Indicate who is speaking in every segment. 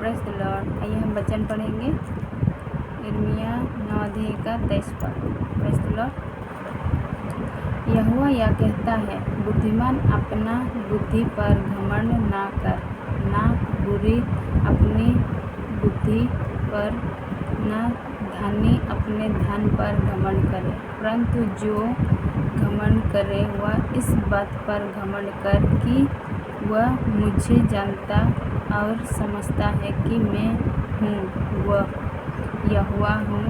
Speaker 1: Praise the Lord. आइए हम वचन पढ़ेंगे यिर्मयाह 9 अध्याय का 23 पद। Praise the Lord. यहोवा यह कहता है, बुद्धिमान अपना बुद्धि पर घमंड ना कर, ना बुरी अपनी बुद्धि पर, न धनी अपने धन पर घमंड करे, परंतु जो घमंड करे वह इस बात पर घमंड कर कि वह मुझे जानता और समझता है कि मैं हूँ वह यहोवा हूँ,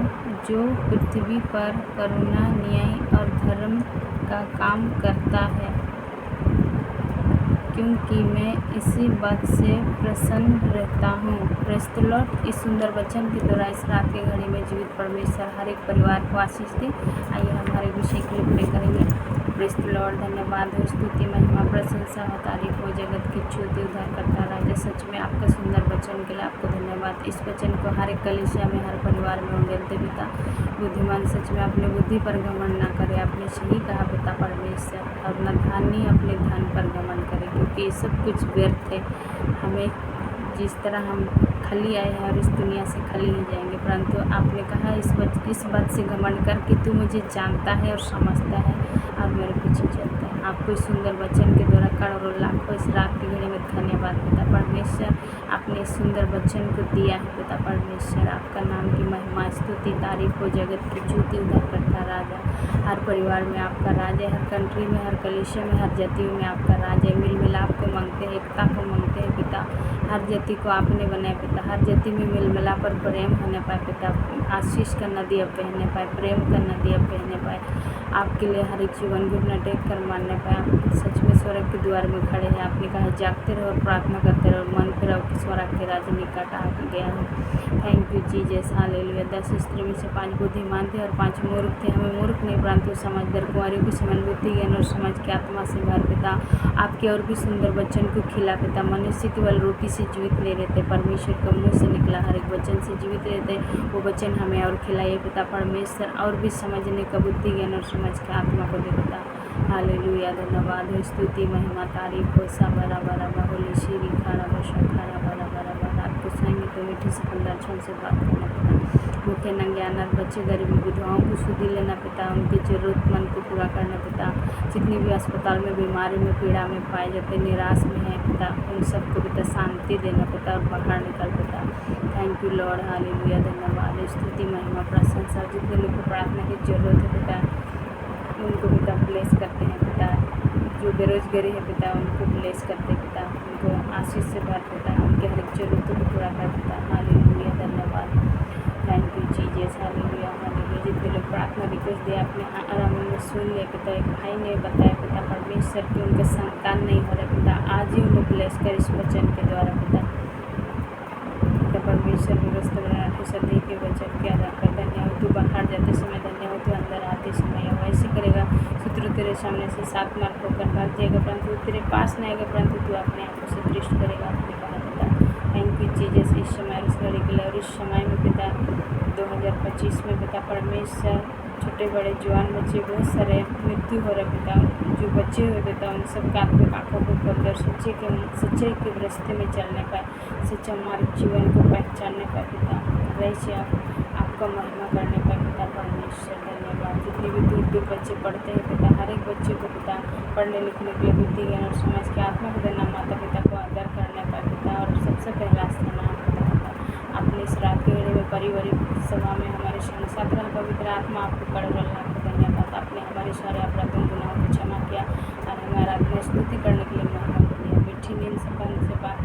Speaker 1: जो पृथ्वी पर करुणा, न्याय और धर्म का काम करता है, क्योंकि मैं इसी बात से प्रसन्न रहता हूँ। Praise the Lord. इस सुंदर वचन के द्वारा इस रात की घड़ी में जीवित परमेश्वर हर एक परिवार को आशीष दे। आइए हम हर एक विषय के लिए प्रे करेंगे। Praise the Lord. धन्यवाद हो, स्तुति, महिमा, प्रशंसा हो, तारीफ हो, जगत की ज्योति उद्धार करता राजा। सच में आपका सुंदर वचन के लिए आपको धन्यवाद। इस वचन को हर एक कलीसिया में, हर परिवार में उंडेलते पिता। बुद्धिमान सच में अपने बुद्धि पर घमंड ना करे, आपने सही कहा पिता परमेश्वर, और न धनी अपने धन पर घमंड करे, क्योंकि ये सब कुछ व्यर्थ है। हमें जिस तरह हम खली आए हैं और इस दुनिया से खली ही जाएंगे, परंतु आपने कहा इस बात से घमंड कर कि तू मुझे जानता है और समझता है और मेरे पीछे चलता है। आपको इस सुंदर वचन के द्वारा करोड़ों लाखों इस रात की घड़ी में धन्यवाद पिता परमेश्वर। आपने इस सुंदर वचन को दिया है पिता परमेश्वर। आपका नाम की महिमा, स्तुति, तारीफ हो, जगत की ज्योति उद्धार करता राजा। हर परिवार में आपका राज है, हर कंट्री में, हर कलीसिया में, हर जातियों में आपका राज है। मिल मिलाप को मांगते हैं, एकता को मांगते हैं पिता। हर जाति को आपने बनाया पिता, हर जाति में मिल मिलाप और प्रेम होने पाए पिता। आशीष का नदी अब बहने पाए, प्रेम का नदी अब बहने पाए। आपके लिए हर एक जीवन घुटना टेक कर मानने पाए। आप सच में स्वर्ग के द्वार में खड़े हैं। आपने कहा जागते रहो और प्रार्थना करते रहो, मन फिराओ कि स्वर्ग के राज्य निकट आ गया है। Thank you Jesus, hallelujah. 10 स्त्री में से 5 बुद्धिमान थे और 5 मूर्ख थे। हमें मूर्ख नहीं परंतु समझदार कुंवारियों की समान बुद्धि, ज्ञान और समझ की आत्मा से भर पिता। आपके और भी सुंदर वचन को खिला पिता। मनुष्य केवल रोटी से जीवित नहीं रहते, परमेश्वर के मुँह से निकला हर एक वचन से जीवित रहते। वो वचन हमें और खिलाइए पिता परमेश्वर, और भी समझने का बुद्धि, ज्ञान और समझ की आत्मा को दे पिता। हालेलुया। धन्यवाद हो, स्तुति, महिमा, तारीफ हो, साबरा बराबा होली श्री खारा बशा खारा बराबा। रात को सोएंगे तो मीठी से फलदार से बात करना पिता। भूखे नंगे अनाथ बच्चे, गरीबी, विधवाओं को सुधी लेना पिता। उनकी जरूरतमंद को पूरा करना पिता। जितने भी अस्पताल में, बीमारी में, पीड़ा में पाए जाते, निराश में है पिता, उन सबको पिता शांति देना पिता और बाहर निकल पिता। Thank you Lord, hallelujah. धन्यवाद, स्तुति, महिमा, प्रशंसा। जितने लोग को प्रार्थना की जरूरत है पिता, उनको पिता ब्लेस करते हैं पिता। जो बेरोजगारी है पिता, उनको ब्लेस करते पिता। उनको आशीष से भर पिता, उनके हर एक जरूरतों को पूरा कर पिता। हालेलुया। धन्यवाद। Thank you Jesus, hallelujah hallelujah. जितने लोग प्रार्थना रिक्वेस्ट दिया अपने आराम में सुन लिया पिता। एक भाई ने बताया पिता परमेश्वर की उनके संतान नहीं हो रहे पिता, आज ही उनको ब्लेस कर इस वचन के द्वारा पिता। परमेश्वर व्यवस्था बनाते सदी के वचन के आधार पर धन्य हो। तू बाहर जाते समय धन्य हो, तू अंदर आते समय हो। ऐसे करेगा शत्रु तेरे सामने से 7 मार होकर भाग जाएगा, परंतु तेरे पास नहीं आएगा, परंतु तू अपने आप से दृष्ट करेगा। आपने कहा पिता। थैंक यू जीसस, इस समय इस घड़ी के लिए और इस समय में पिता 2025 में पिता परमेश्वर, छोटे बड़े जवान बच्चे बहुत सारे मृत्यु हो रहे पिता। जो बच्चे हुए पिता उन सब का आत्मिक आँखों को खोलकर सच्चे के रास्ते में चलने पाए, सच्चा मार्ग जीवन को पहचानने पाए पिता। वैसे आपका महिमा करने पाए पिता परमेश्वर। धन्यवाद। जितने भी दूर दूर बच्चे पढ़ते हैं पिता, हर एक बच्चे को पिता पढ़ने लिखने के लिए बुद्धि, ज्ञान और समझ की आत्मा को देना, माता पिता को आदर करने पाए पिता, और सबसे पहला स्थान आपका पिता। अपने इस रात के घड़ी में पारिवारिक सभा में हमारे साथ रहा पवित्र आत्मा आपको करोड़ों लाख धन्यवाद। आपने हमारे सारे अपराधों गुनाहों को क्षमा किया और हमें आराधना स्तुति करने के लिए मौका दिया। मीठी नींद से बात